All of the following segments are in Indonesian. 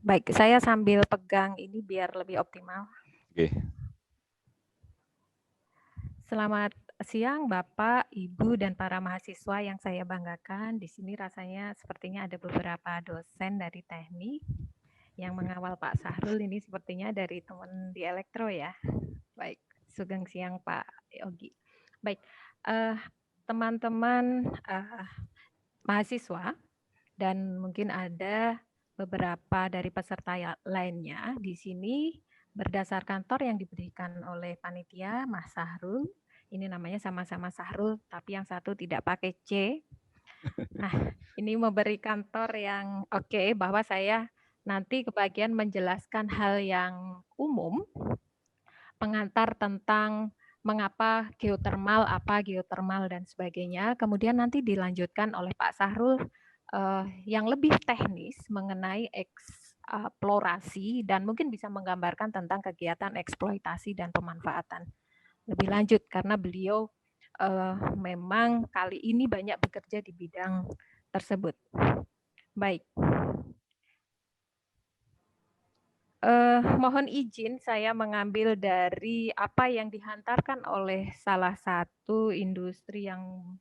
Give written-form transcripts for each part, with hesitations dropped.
Baik, saya sambil pegang ini biar lebih optimal. Oke. Selamat siang Bapak, Ibu, dan para mahasiswa yang saya banggakan. Di sini rasanya sepertinya ada beberapa dosen dari teknik yang mengawal Pak Sahrul ini sepertinya dari teman di elektro ya. Baik, sugeng siang Pak Yogi. Baik, teman-teman mahasiswa dan mungkin ada beberapa dari peserta lainnya di sini berdasarkan tor yang diberikan oleh panitia Mas Sahrul. Ini namanya sama-sama Sahrul, tapi yang satu tidak pakai C. Nah, ini memberikan tor yang oke bahwa saya nanti kebagian menjelaskan hal yang umum, pengantar tentang mengapa geotermal, apa geotermal dan sebagainya. Kemudian nanti dilanjutkan oleh Pak Sahrul yang lebih teknis mengenai eksplorasi dan mungkin bisa menggambarkan tentang kegiatan eksploitasi dan pemanfaatan lebih lanjut karena beliau memang kali ini banyak bekerja di bidang tersebut. Baik. Mohon izin saya mengambil dari apa yang dihantarkan oleh salah satu industri yang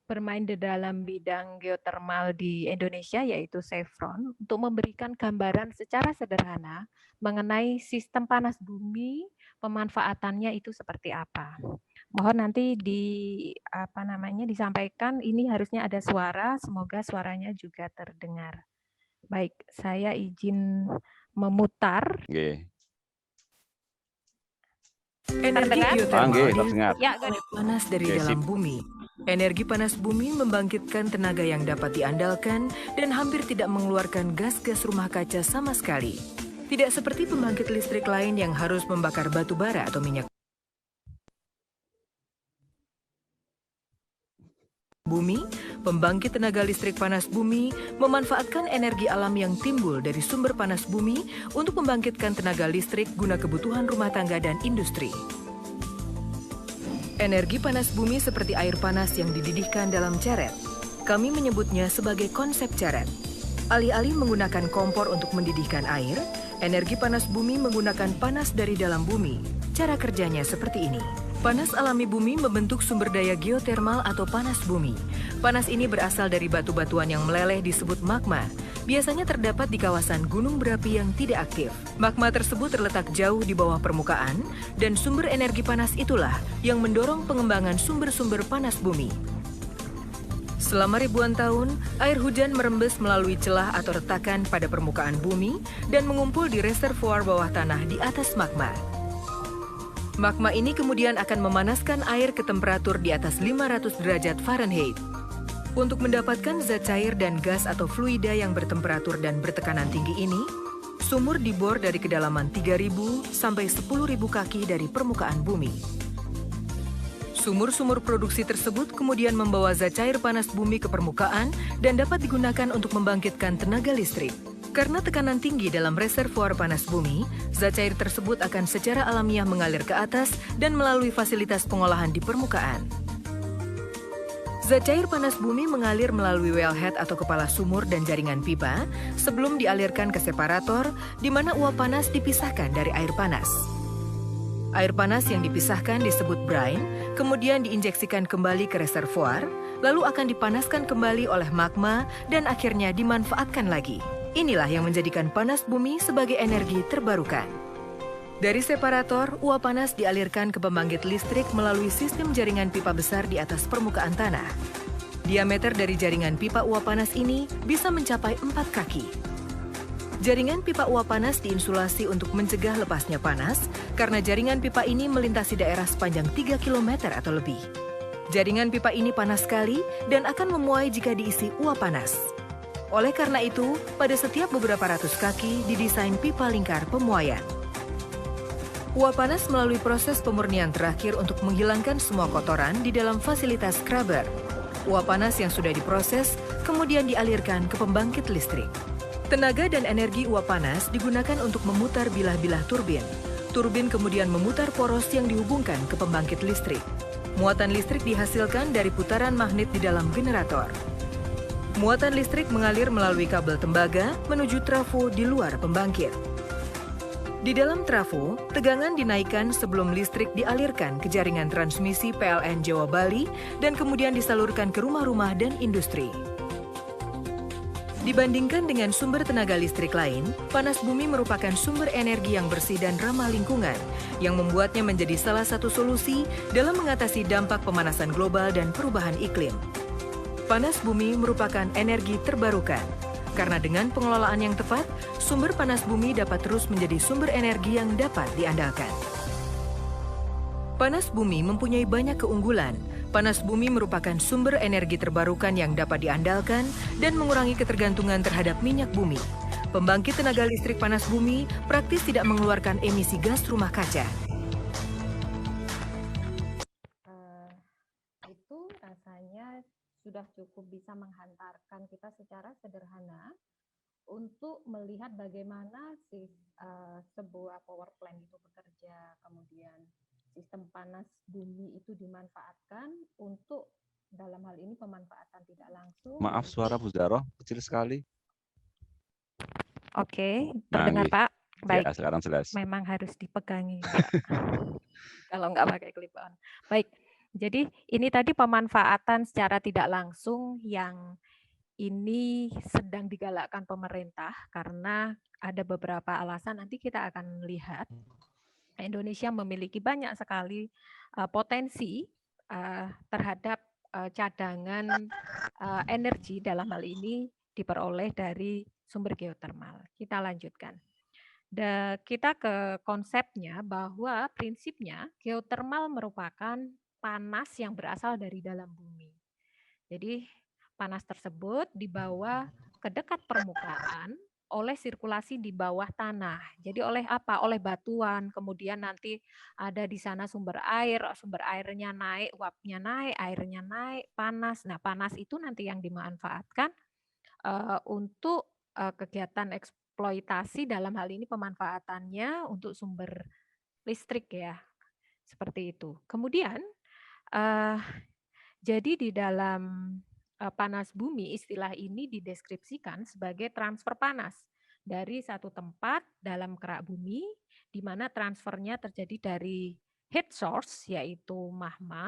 bermain di dalam bidang geotermal di Indonesia, yaitu Chevron, untuk memberikan gambaran secara sederhana mengenai sistem panas bumi, pemanfaatannya itu seperti apa. Mohon nanti disampaikan, ini harusnya ada suara, semoga suaranya juga terdengar. Baik, saya izin memutar. Oke. Energi geotermal terdengar. oleh panas dari dalam bumi. Energi panas bumi membangkitkan tenaga yang dapat diandalkan dan hampir tidak mengeluarkan gas-gas rumah kaca sama sekali. Tidak seperti pembangkit listrik lain yang harus membakar batu bara atau minyak bumi. Pembangkit tenaga listrik panas bumi memanfaatkan energi alam yang timbul dari sumber panas bumi untuk membangkitkan tenaga listrik guna kebutuhan rumah tangga dan industri. Energi panas bumi seperti air panas yang dididihkan dalam ceret. Kami menyebutnya sebagai konsep ceret. Alih-alih menggunakan kompor untuk mendidihkan air, energi panas bumi menggunakan panas dari dalam bumi. Cara kerjanya seperti ini. Panas alami bumi membentuk sumber daya geotermal atau panas bumi. Panas ini berasal dari batu-batuan yang meleleh disebut magma. Biasanya terdapat di kawasan gunung berapi yang tidak aktif. Magma tersebut terletak jauh di bawah permukaan, dan sumber energi panas itulah yang mendorong pengembangan sumber-sumber panas bumi. Selama ribuan tahun, air hujan merembes melalui celah atau retakan pada permukaan bumi dan mengumpul di reservoir bawah tanah di atas magma. Magma ini kemudian akan memanaskan air ke temperatur di atas 500 derajat Fahrenheit. Untuk mendapatkan zat cair dan gas atau fluida yang bertemperatur dan bertekanan tinggi ini, sumur dibor dari kedalaman 3.000 sampai 10.000 kaki dari permukaan bumi. Sumur-sumur produksi tersebut kemudian membawa zat cair panas bumi ke permukaan dan dapat digunakan untuk membangkitkan tenaga listrik. Karena tekanan tinggi dalam reservoir panas bumi, zat cair tersebut akan secara alamiah mengalir ke atas dan melalui fasilitas pengolahan di permukaan. Zat cair panas bumi mengalir melalui wellhead atau kepala sumur dan jaringan pipa sebelum dialirkan ke separator, di mana uap panas dipisahkan dari air panas. Air panas yang dipisahkan disebut brine, kemudian diinjeksikan kembali ke reservoir, lalu akan dipanaskan kembali oleh magma dan akhirnya dimanfaatkan lagi. Inilah yang menjadikan panas bumi sebagai energi terbarukan. Dari separator, uap panas dialirkan ke pembangkit listrik melalui sistem jaringan pipa besar di atas permukaan tanah. Diameter dari jaringan pipa uap panas ini bisa mencapai 4 kaki. Jaringan pipa uap panas diinsulasi untuk mencegah lepasnya panas karena jaringan pipa ini melintasi daerah sepanjang 3 km atau lebih. Jaringan pipa ini panas sekali dan akan memuai jika diisi uap panas. Oleh karena itu, pada setiap beberapa ratus kaki didesain pipa lingkar pemuaian. Uap panas melalui proses pemurnian terakhir untuk menghilangkan semua kotoran di dalam fasilitas scrubber. Uap panas yang sudah diproses kemudian dialirkan ke pembangkit listrik. Tenaga dan energi uap panas digunakan untuk memutar bilah-bilah turbin. Turbin kemudian memutar poros yang dihubungkan ke pembangkit listrik. Muatan listrik dihasilkan dari putaran magnet di dalam generator. Muatan listrik mengalir melalui kabel tembaga menuju trafo di luar pembangkit. Di dalam trafo, tegangan dinaikkan sebelum listrik dialirkan ke jaringan transmisi PLN Jawa Bali dan kemudian disalurkan ke rumah-rumah dan industri. Dibandingkan dengan sumber tenaga listrik lain, panas bumi merupakan sumber energi yang bersih dan ramah lingkungan, yang membuatnya menjadi salah satu solusi dalam mengatasi dampak pemanasan global dan perubahan iklim. Panas bumi merupakan energi terbarukan, karena dengan pengelolaan yang tepat, sumber panas bumi dapat terus menjadi sumber energi yang dapat diandalkan. Panas bumi mempunyai banyak keunggulan. Panas bumi merupakan sumber energi terbarukan yang dapat diandalkan dan mengurangi ketergantungan terhadap minyak bumi. Pembangkit tenaga listrik panas bumi praktis tidak mengeluarkan emisi gas rumah kaca. Itu rasanya sudah cukup bisa menghantarkan kita secara sederhana untuk melihat bagaimana sebuah power plant itu bekerja, kemudian sistem panas bumi itu dimanfaatkan untuk dalam hal ini pemanfaatan tidak langsung. Maaf, suara Bu Zaro kecil sekali. Oke, terdengar Pak? Baik. Ya, sekarang jelas. Memang harus dipegangi kalau nggak pakai clip on. Baik, jadi ini tadi pemanfaatan secara tidak langsung yang ini sedang digalakkan pemerintah karena ada beberapa alasan, nanti kita akan lihat. Indonesia memiliki banyak sekali potensi terhadap cadangan energi, dalam hal ini diperoleh dari sumber geotermal. Kita lanjutkan. Kita ke konsepnya bahwa prinsipnya geotermal merupakan panas yang berasal dari dalam bumi. Jadi panas tersebut dibawa ke dekat permukaan oleh sirkulasi di bawah tanah. Jadi oleh apa? Oleh batuan. Kemudian nanti ada di sana sumber airnya naik, uapnya naik, airnya naik, panas. Nah, panas itu nanti yang dimanfaatkan untuk kegiatan eksploitasi, dalam hal ini pemanfaatannya untuk sumber listrik ya. Seperti itu. Kemudian jadi di dalam panas bumi, istilah ini dideskripsikan sebagai transfer panas dari satu tempat dalam kerak bumi, di mana transfernya terjadi dari heat source, yaitu magma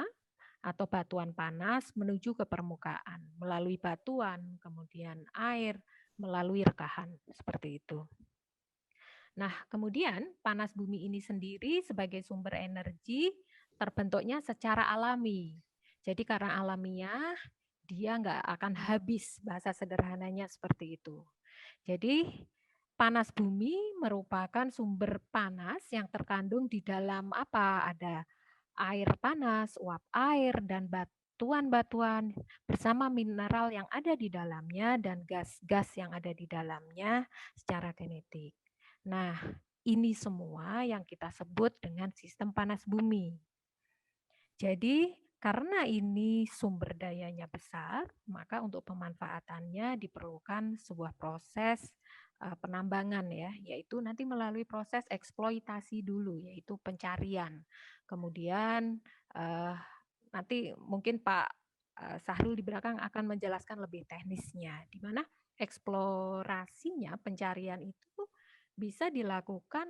atau batuan panas, menuju ke permukaan melalui batuan, kemudian air, melalui rekahan, seperti itu. Nah, kemudian panas bumi ini sendiri sebagai sumber energi terbentuknya secara alami. Jadi karena alamiah, dia nggak akan habis, bahasa sederhananya seperti itu. Jadi panas bumi merupakan sumber panas yang terkandung di dalam apa? Ada air panas, uap air, dan batuan-batuan bersama mineral yang ada di dalamnya dan gas-gas yang ada di dalamnya secara kinetik. Nah, ini semua yang kita sebut dengan sistem panas bumi. Jadi karena ini sumber dayanya besar, maka untuk pemanfaatannya diperlukan sebuah proses penambangan ya, yaitu nanti melalui proses eksploitasi dulu, yaitu pencarian. Kemudian nanti mungkin Pak Sahrul di belakang akan menjelaskan lebih teknisnya, di mana eksplorasinya, pencarian itu bisa dilakukan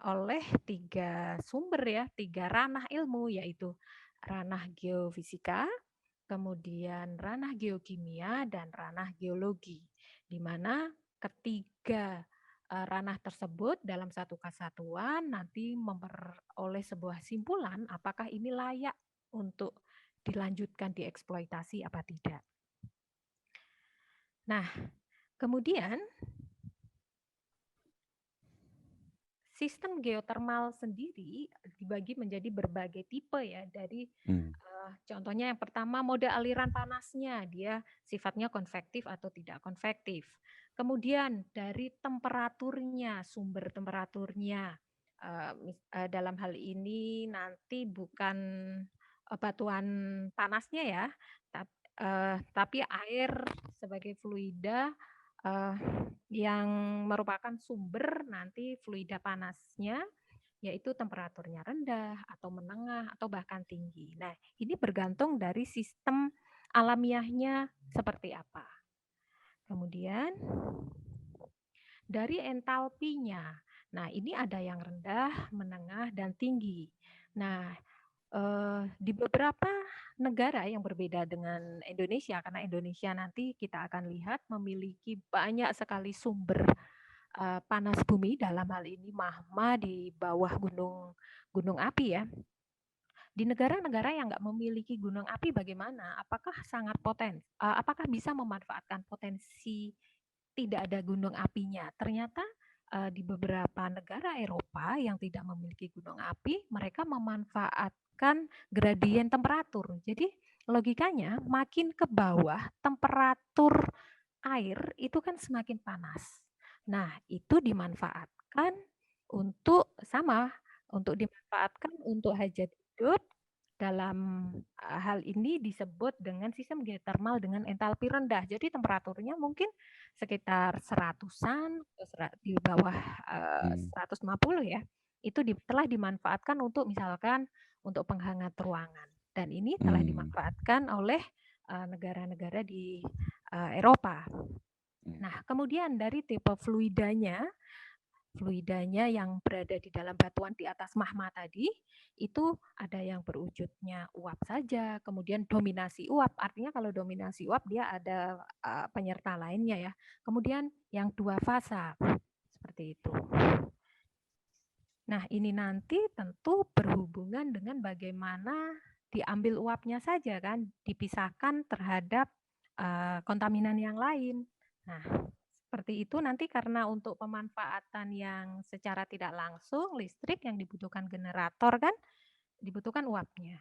oleh 3 sumber ya, 3 ranah ilmu, yaitu ranah geofisika, kemudian ranah geokimia, dan ranah geologi, di mana ketiga ranah tersebut dalam satu kesatuan nanti memperoleh sebuah simpulan apakah ini layak untuk dilanjutkan dieksploitasi apa tidak. Nah, kemudian sistem geotermal sendiri dibagi menjadi berbagai tipe ya, dari contohnya yang pertama mode aliran panasnya, dia sifatnya konvektif atau tidak konvektif. Kemudian dari temperaturnya, sumber temperaturnya, dalam hal ini nanti bukan batuan panasnya ya, tapi air sebagai fluida yang merupakan sumber nanti fluida panasnya, yaitu temperaturnya rendah atau menengah atau bahkan tinggi. Nah, ini bergantung dari sistem alamiahnya seperti apa. Kemudian dari entalpinya. Nah, ini ada yang rendah, menengah, dan tinggi. Nah, di beberapa negara yang berbeda dengan Indonesia, karena Indonesia nanti kita akan lihat memiliki banyak sekali sumber panas bumi, dalam hal ini magma di bawah gunung api ya. Di negara-negara yang nggak memiliki gunung api bagaimana? Apakah apakah bisa memanfaatkan potensi tidak ada gunung apinya? Ternyata di beberapa negara Eropa yang tidak memiliki gunung api, mereka memanfaatkan gradien temperatur. Jadi logikanya makin ke bawah temperatur air itu kan semakin panas. Nah, itu dimanfaatkan untuk dimanfaatkan untuk hajat hidup. Dalam hal ini disebut dengan sistem geothermal dengan entalpi rendah. Jadi temperaturnya mungkin sekitar 100-an, di bawah 150 ya. Itu telah dimanfaatkan untuk misalkan untuk penghangat ruangan. Dan ini telah dimanfaatkan oleh negara-negara di Eropa. Nah, kemudian dari tipe fluidanya yang berada di dalam batuan di atas magma tadi, itu ada yang berwujudnya uap saja, kemudian dominasi uap. Artinya kalau dominasi uap dia ada penyerta lainnya ya. Kemudian yang dua fasa, seperti itu. Nah, ini nanti tentu berhubungan dengan bagaimana diambil uapnya saja kan, dipisahkan terhadap kontaminan yang lain. Nah, seperti itu nanti karena untuk pemanfaatan yang secara tidak langsung listrik yang dibutuhkan generator kan dibutuhkan uapnya.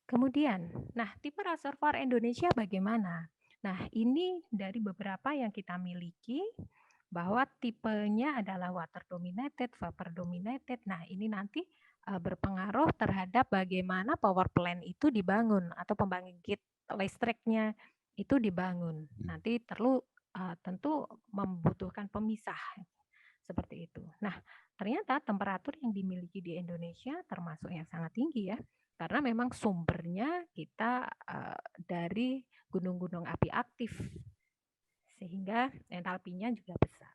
Kemudian, nah tipe reservoir Indonesia bagaimana? Nah ini dari beberapa yang kita miliki bahwa tipenya adalah water dominated, vapor dominated. Nah ini nanti berpengaruh terhadap bagaimana power plant itu dibangun atau pembangkit listriknya itu dibangun. Nanti tentu membutuhkan pemisah seperti itu. Nah, ternyata temperatur yang dimiliki di Indonesia termasuk yang sangat tinggi ya, karena memang sumbernya kita dari gunung-gunung api aktif, sehingga entalpinya juga besar.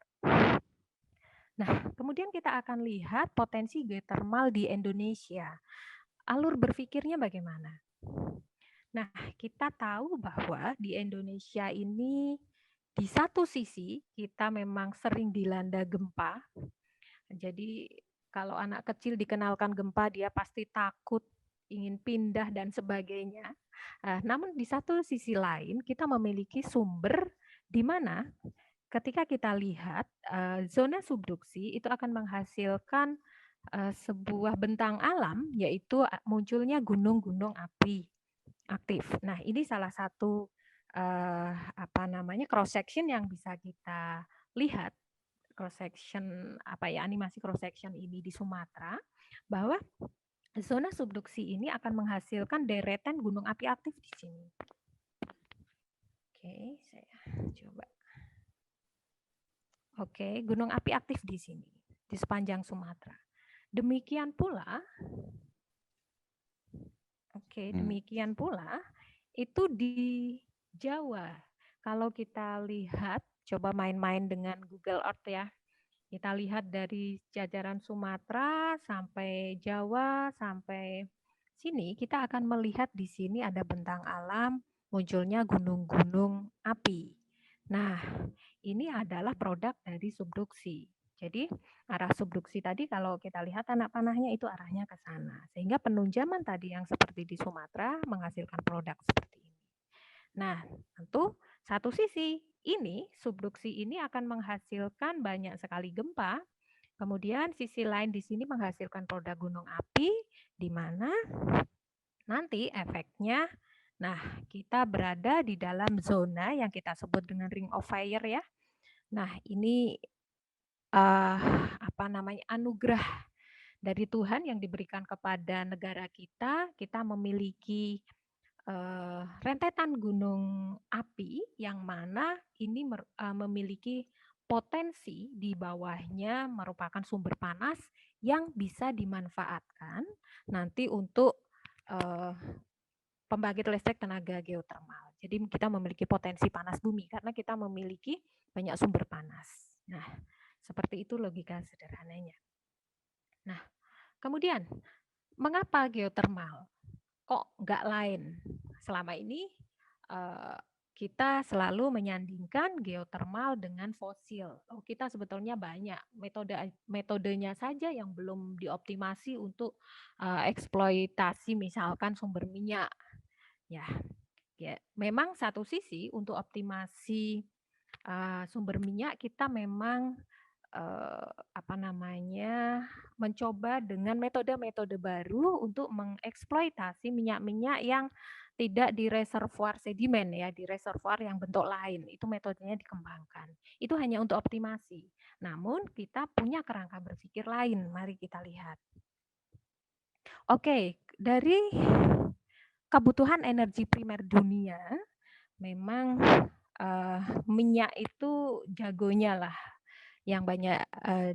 Nah, kemudian kita akan lihat potensi geothermal di Indonesia. Alur berpikirnya bagaimana? Nah, kita tahu bahwa di Indonesia ini di satu sisi kita memang sering dilanda gempa. Jadi kalau anak kecil dikenalkan gempa dia pasti takut, ingin pindah dan sebagainya. Namun di satu sisi lain kita memiliki sumber di mana ketika kita lihat zona subduksi itu akan menghasilkan sebuah bentang alam, yaitu munculnya gunung-gunung api aktif. Nah, ini salah satu cross section yang bisa kita lihat, cross section animasi cross section ini di Sumatera, bahwa zona subduksi ini akan menghasilkan deretan gunung api aktif di sini. Oke, saya coba. Oke, gunung api aktif di sini, di sepanjang Sumatera. Demikian pula, demikian pula itu di Jawa. Kalau kita lihat, coba main-main dengan Google Earth ya. Kita lihat dari jajaran Sumatera sampai Jawa sampai sini, kita akan melihat di sini ada bentang alam, munculnya gunung-gunung api. Nah, ini adalah produk dari subduksi. Jadi arah subduksi tadi kalau kita lihat anak panahnya itu arahnya ke sana. Sehingga penunjaman tadi yang seperti di Sumatera menghasilkan produk seperti ini. Nah, tentu satu sisi ini, subduksi ini akan menghasilkan banyak sekali gempa. Kemudian sisi lain di sini menghasilkan produk gunung api, di mana nanti efeknya, nah kita berada di dalam zona yang kita sebut dengan ring of fire ya. Nah ini anugerah dari Tuhan yang diberikan kepada negara kita memiliki rentetan gunung api yang mana ini memiliki potensi di bawahnya merupakan sumber panas yang bisa dimanfaatkan nanti untuk pembangkit listrik tenaga geotermal. Jadi kita memiliki potensi panas bumi karena kita memiliki banyak sumber panas. Nah, seperti itu logika sederhananya. Nah, kemudian mengapa geotermal? Kok nggak lain? Selama ini kita selalu menyandingkan geotermal dengan fosil. Oh, kita sebetulnya banyak metodenya saja yang belum dioptimasi untuk eksploitasi misalkan sumber minyak. Ya, memang satu sisi untuk optimasi sumber minyak kita memang mencoba dengan metode-metode baru untuk mengeksploitasi minyak-minyak yang tidak di reservoir sedimen ya, di reservoir yang bentuk lain. Itu metodenya dikembangkan. Itu hanya untuk optimasi. Namun kita punya kerangka berpikir lain. Mari kita lihat. Oke, dari kebutuhan energi primer dunia, memang minyak itu jagonya lah yang banyak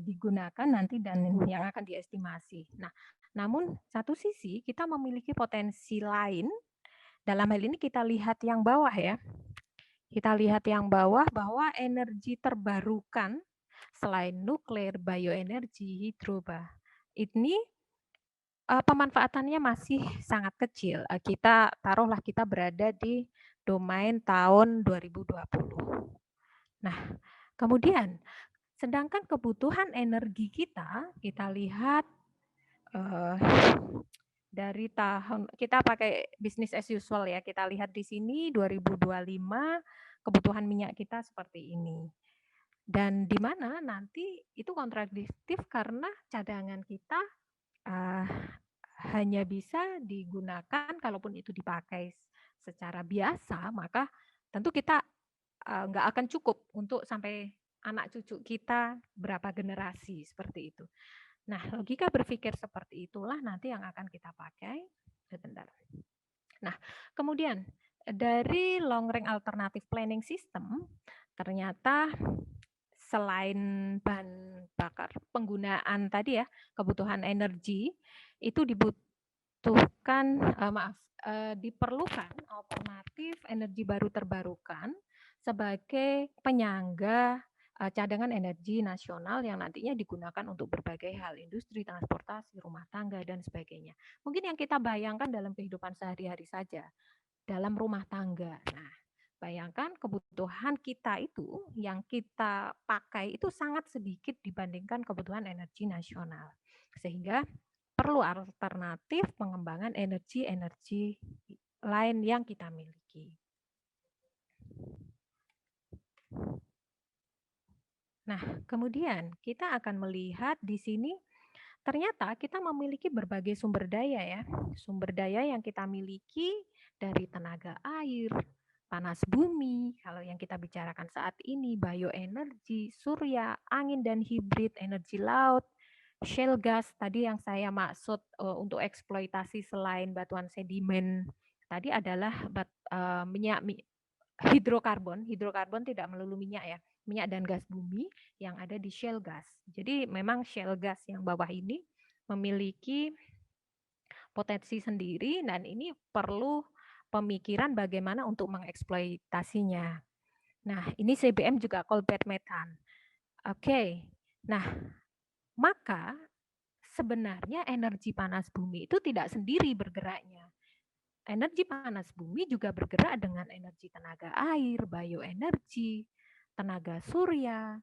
digunakan nanti dan yang akan diestimasi. Nah, namun satu sisi kita memiliki potensi lain. Dalam hal ini kita lihat yang bawah ya. Kita lihat yang bawah bahwa energi terbarukan selain nuklir, bioenergi, hidroba, ini pemanfaatannya masih sangat kecil. Kita taruhlah kita berada di domain tahun 2020. Nah, kemudian sedangkan kebutuhan energi kita lihat dari tahun kita pakai business as usual ya. Kita lihat di sini 2025 kebutuhan minyak kita seperti ini. Dan di mana nanti itu kontradiktif karena cadangan kita hanya bisa digunakan kalaupun itu dipakai secara biasa, maka tentu kita nggak akan cukup untuk sampai anak cucu kita berapa generasi seperti itu. Nah, logika berpikir seperti itulah nanti yang akan kita pakai. Sebentar. Nah, kemudian dari long range alternative planning system, ternyata selain bahan bakar penggunaan tadi ya, kebutuhan energi, itu dibutuhkan, diperlukan alternatif energi baru terbarukan sebagai penyangga cadangan energi nasional yang nantinya digunakan untuk berbagai hal, industri, transportasi, rumah tangga, dan sebagainya. Mungkin yang kita bayangkan dalam kehidupan sehari-hari saja, dalam rumah tangga. Nah, bayangkan kebutuhan kita itu, yang kita pakai itu sangat sedikit dibandingkan kebutuhan energi nasional. Sehingga perlu alternatif pengembangan energi-energi lain yang kita miliki. Nah, kemudian kita akan melihat di sini ternyata kita memiliki berbagai sumber daya ya. Sumber daya yang kita miliki dari tenaga air, panas bumi, kalau yang kita bicarakan saat ini, bioenergi, surya, angin dan hibrid, energi laut, shale gas, tadi yang saya maksud untuk eksploitasi selain batuan sedimen, tadi adalah minyak hidrokarbon tidak melulu minyak ya, minyak dan gas bumi yang ada di shale gas. Jadi memang shale gas yang bawah ini memiliki potensi sendiri dan ini perlu pemikiran bagaimana untuk mengeksploitasinya. Nah, ini CBM juga coal bed methane. Oke. Nah, maka sebenarnya energi panas bumi itu tidak sendiri bergeraknya. Energi panas bumi juga bergerak dengan energi tenaga air, bioenergi, tenaga surya,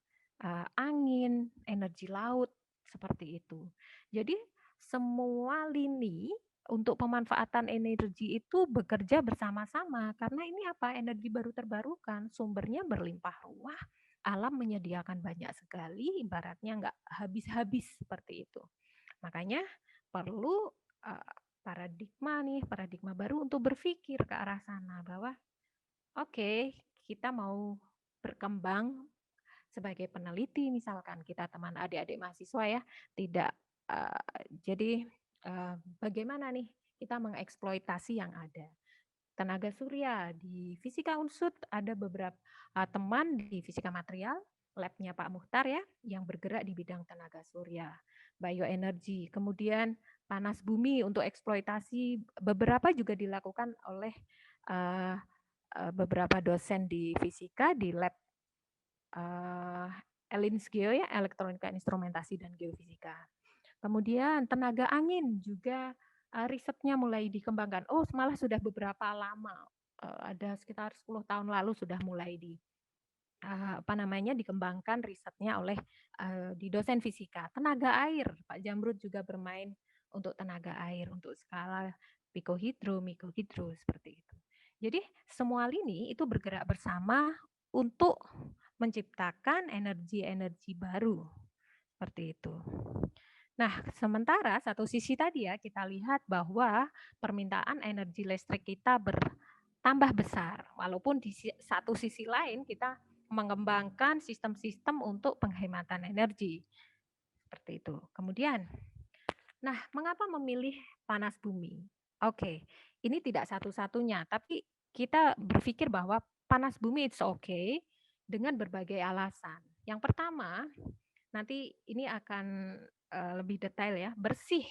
angin, energi laut, seperti itu. Jadi semua lini untuk pemanfaatan energi itu bekerja bersama-sama karena ini apa? Energi baru terbarukan, sumbernya berlimpah ruah, alam menyediakan banyak sekali, ibaratnya nggak habis-habis seperti itu. Makanya perlu paradigma baru untuk berpikir ke arah sana bahwa oke, kita mau berkembang sebagai peneliti misalkan kita teman adik-adik mahasiswa ya, tidak jadi bagaimana nih kita mengeksploitasi yang ada. Tenaga surya di Fisika Unsud ada beberapa teman di Fisika Material, labnya Pak Muhtar ya, yang bergerak di bidang tenaga surya, bioenergi, kemudian panas bumi untuk eksploitasi beberapa juga dilakukan oleh beberapa dosen di fisika di lab ELINSGEO ya, elektronika instrumentasi dan geofisika. Kemudian tenaga angin juga risetnya mulai dikembangkan. Oh, malah sudah beberapa lama, ada sekitar 10 tahun lalu sudah mulai dikembangkan risetnya oleh di dosen fisika. Tenaga air, Pak Jamrud juga bermain untuk tenaga air, untuk skala pikohidro, mikohidro seperti itu. Jadi semua lini itu bergerak bersama untuk menciptakan energi-energi baru seperti itu. Nah, sementara satu sisi tadi ya kita lihat bahwa permintaan energi listrik kita bertambah besar, walaupun di satu sisi lain kita mengembangkan sistem-sistem untuk penghematan energi seperti itu. Kemudian, nah mengapa memilih panas bumi? Oke, ini tidak satu-satunya, tapi kita berpikir bahwa panas bumi it's okay dengan berbagai alasan. Yang pertama, nanti ini akan lebih detail ya, bersih.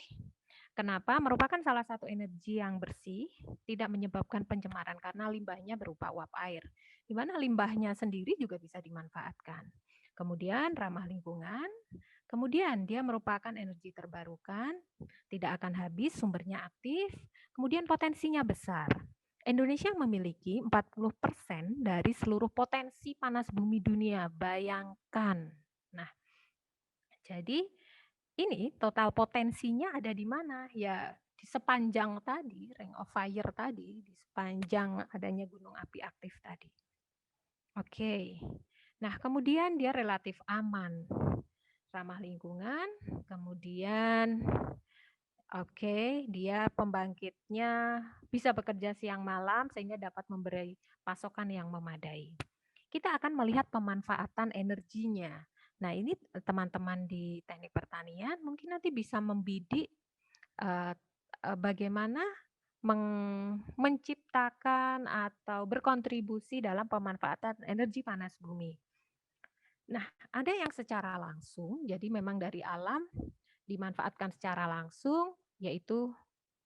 Kenapa? Merupakan salah satu energi yang bersih, tidak menyebabkan pencemaran karena limbahnya berupa uap air. Di mana limbahnya sendiri juga bisa dimanfaatkan. Kemudian ramah lingkungan, kemudian dia merupakan energi terbarukan, tidak akan habis, sumbernya aktif, kemudian potensinya besar. Indonesia memiliki 40% dari seluruh potensi panas bumi dunia, bayangkan. Nah, jadi ini total potensinya ada di mana? Ya di sepanjang tadi, ring of fire tadi, di sepanjang adanya gunung api aktif tadi. Oke. Nah, kemudian dia relatif aman, ramah lingkungan, kemudian dia pembangkitnya bisa bekerja siang malam sehingga dapat memberi pasokan yang memadai. Kita akan melihat pemanfaatan energinya. Nah, ini teman-teman di teknik pertanian mungkin nanti bisa membidik bagaimana menciptakan atau berkontribusi dalam pemanfaatan energi panas bumi. Nah, ada yang secara langsung, jadi memang dari alam dimanfaatkan secara langsung, yaitu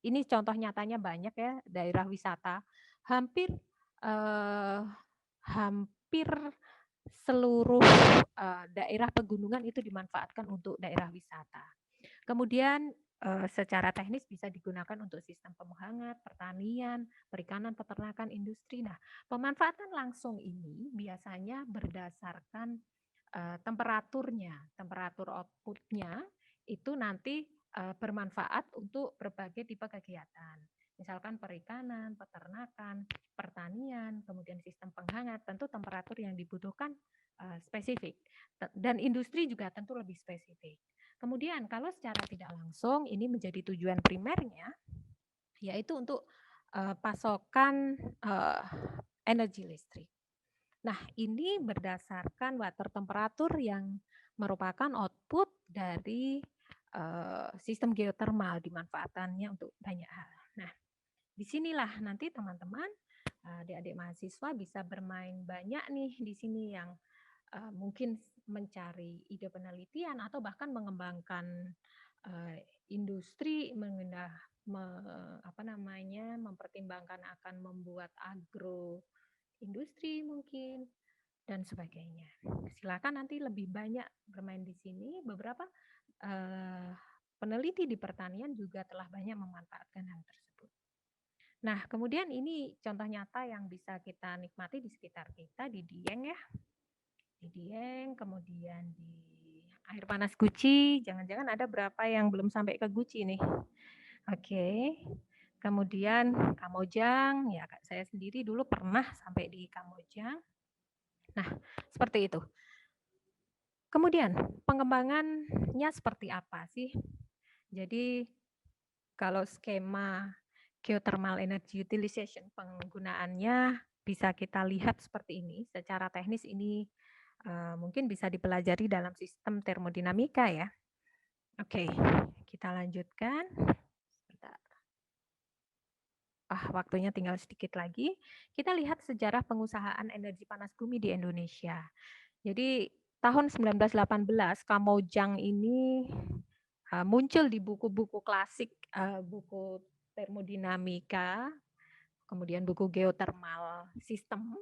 ini contoh nyatanya banyak ya, daerah wisata. Hampir seluruh daerah pegunungan itu dimanfaatkan untuk daerah wisata. Kemudian secara teknis bisa digunakan untuk sistem penghangat, pertanian, perikanan, peternakan, industri. Nah, pemanfaatan langsung ini biasanya berdasarkan temperaturnya, temperatur outputnya itu nanti bermanfaat untuk berbagai tipe kegiatan. Misalkan perikanan, peternakan, pertanian, kemudian sistem penghangat, tentu temperatur yang dibutuhkan spesifik. Dan industri juga tentu lebih spesifik. Kemudian kalau secara tidak langsung ini menjadi tujuan primernya, yaitu untuk pasokan energi listrik. Nah, ini berdasarkan water temperatur yang merupakan output dari sistem geotermal, dimanfaatannya untuk banyak hal. Nah, disinilah nanti teman-teman, adik-adik mahasiswa bisa bermain banyak nih di sini yang mungkin mencari ide penelitian atau bahkan mengembangkan industri, mempertimbangkan akan membuat agro industri mungkin dan sebagainya. Silakan nanti lebih banyak bermain di sini. Beberapa peneliti di pertanian juga telah banyak memanfaatkan hal tersebut. Nah, kemudian ini contoh nyata yang bisa kita nikmati di sekitar kita di Dieng ya. Di Dieng, kemudian di air panas Guci. Jangan-jangan ada berapa yang belum sampai ke Guci nih. Oke. Kemudian Kamojang, ya saya sendiri dulu pernah sampai di Kamojang. Nah, seperti itu. Kemudian pengembangannya seperti apa sih? Jadi kalau skema geothermal energy utilization penggunaannya bisa kita lihat seperti ini. Secara teknis ini mungkin bisa dipelajari dalam sistem termodinamika ya. Oke, kita lanjutkan. Waktunya tinggal sedikit lagi. Kita lihat sejarah pengusahaan energi panas bumi di Indonesia. Jadi tahun 1918 Kamojang ini muncul di buku-buku klasik, buku termodinamika kemudian buku geothermal system,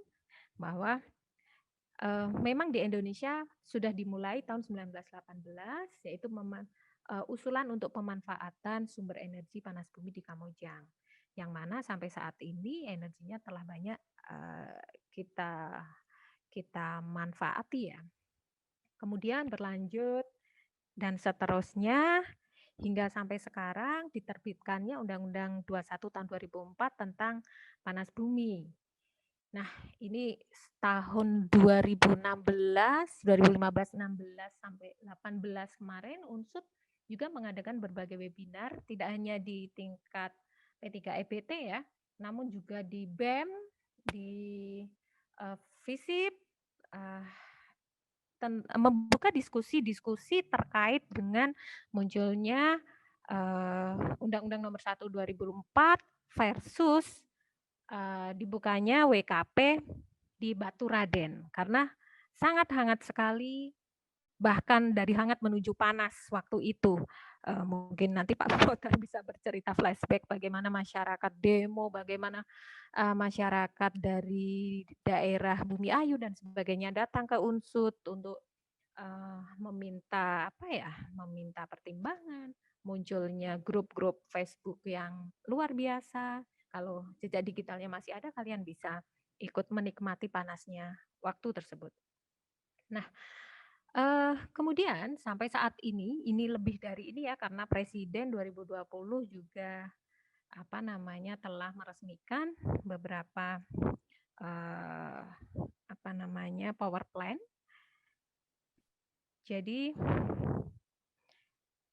bahwa memang di Indonesia sudah dimulai tahun 1918, yaitu usulan untuk pemanfaatan sumber energi panas bumi di Kamojang, yang mana sampai saat ini energinya telah banyak kita manfaati ya. Kemudian berlanjut dan seterusnya hingga sampai sekarang diterbitkannya Undang-Undang 21 tahun 2004 tentang panas bumi. Nah, ini tahun 2015, 16 sampai 18 kemarin UNSUD juga mengadakan berbagai webinar, tidak hanya di tingkat P3EBT ya, namun juga di BEM, di FISIP, membuka diskusi-diskusi terkait dengan munculnya Undang-Undang Nomor 1 2004 versus dibukanya WKP di Baturaden, karena sangat hangat sekali, bahkan dari hangat menuju panas waktu itu. Mungkin nanti Pak Kota bisa bercerita flashback bagaimana masyarakat demo, bagaimana masyarakat dari daerah Bumi Ayu dan sebagainya datang ke UNSUD untuk meminta meminta pertimbangan. Munculnya grup-grup Facebook yang luar biasa. Kalau jejak digitalnya masih ada, kalian bisa ikut menikmati panasnya waktu tersebut. Nah, kemudian sampai saat ini lebih dari ini ya, karena Presiden 2020 juga telah meresmikan beberapa power plant. Jadi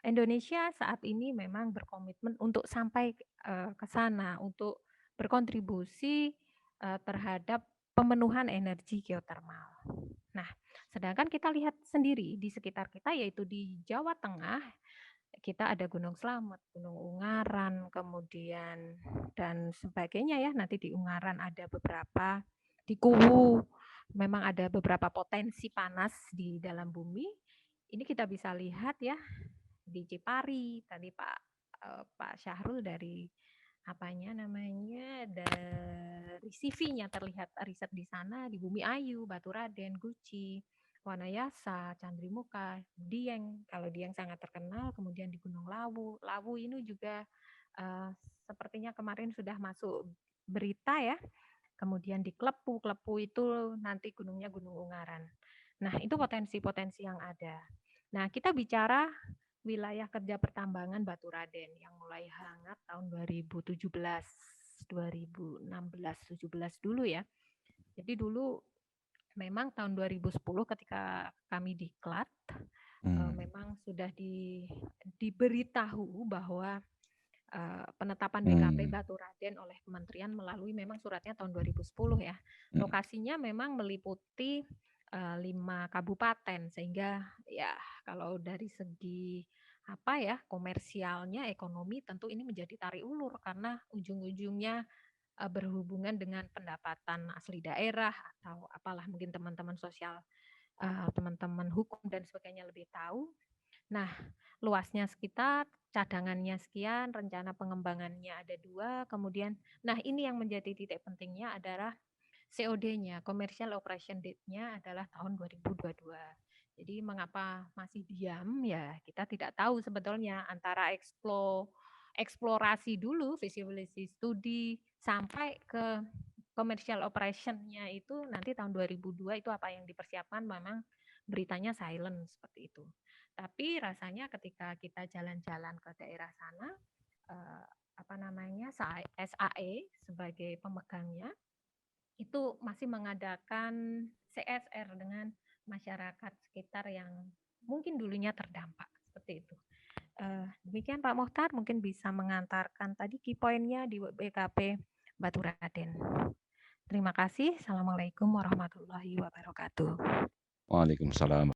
Indonesia saat ini memang berkomitmen untuk sampai ke sana, untuk berkontribusi terhadap pemenuhan energi geotermal. Nah, sedangkan kita lihat sendiri di sekitar kita, yaitu di Jawa Tengah, kita ada Gunung Slamet, Gunung Ungaran, kemudian dan sebagainya ya. Nanti di Ungaran ada beberapa, di Kuwu memang ada beberapa potensi panas di dalam bumi. Ini kita bisa lihat ya, di Cipari tadi Pak Syahrul dari dari CV-nya terlihat riset di sana, di Bumi Ayu, Baturaden, Guci, Wanayasa, Candrimuka, Dieng. Kalau Dieng sangat terkenal, kemudian di Gunung Lawu. Lawu ini juga sepertinya kemarin sudah masuk berita ya. Kemudian di Klepu itu nanti gunungnya Gunung Ungaran. Nah, itu potensi-potensi yang ada. Nah, kita bicara wilayah kerja pertambangan Baturaden yang mulai hangat tahun 2017, 2016, 17 dulu ya. Jadi dulu memang tahun 2010 ketika kami diklat, memang sudah diberitahu bahwa penetapan BKP Baturaden oleh Kementerian melalui memang suratnya tahun 2010 ya. Lokasinya memang meliputi 5 kabupaten, sehingga ya kalau dari segi komersialnya, ekonomi, tentu ini menjadi tarik ulur karena ujung-ujungnya berhubungan dengan pendapatan asli daerah atau apalah, mungkin teman-teman sosial, teman-teman hukum dan sebagainya lebih tahu. Nah, luasnya sekitar, cadangannya sekian, rencana pengembangannya ada 2, kemudian nah ini yang menjadi titik pentingnya adalah COD-nya, Commercial Operation Date-nya adalah tahun 2022. Jadi mengapa masih diam ya, kita tidak tahu sebetulnya antara eksplorasi dulu, feasibility study, sampai ke commercial operation-nya itu nanti tahun 2002 itu apa yang dipersiapkan, memang beritanya silent seperti itu. Tapi rasanya ketika kita jalan-jalan ke daerah sana, SAE sebagai pemegangnya itu masih mengadakan CSR dengan masyarakat sekitar yang mungkin dulunya terdampak seperti itu. Demikian Pak Mokhtar, mungkin bisa mengantarkan tadi key point-nya di BKP Baturaden. Terima kasih. Assalamualaikum warahmatullahi wabarakatuh. Waalaikumsalam.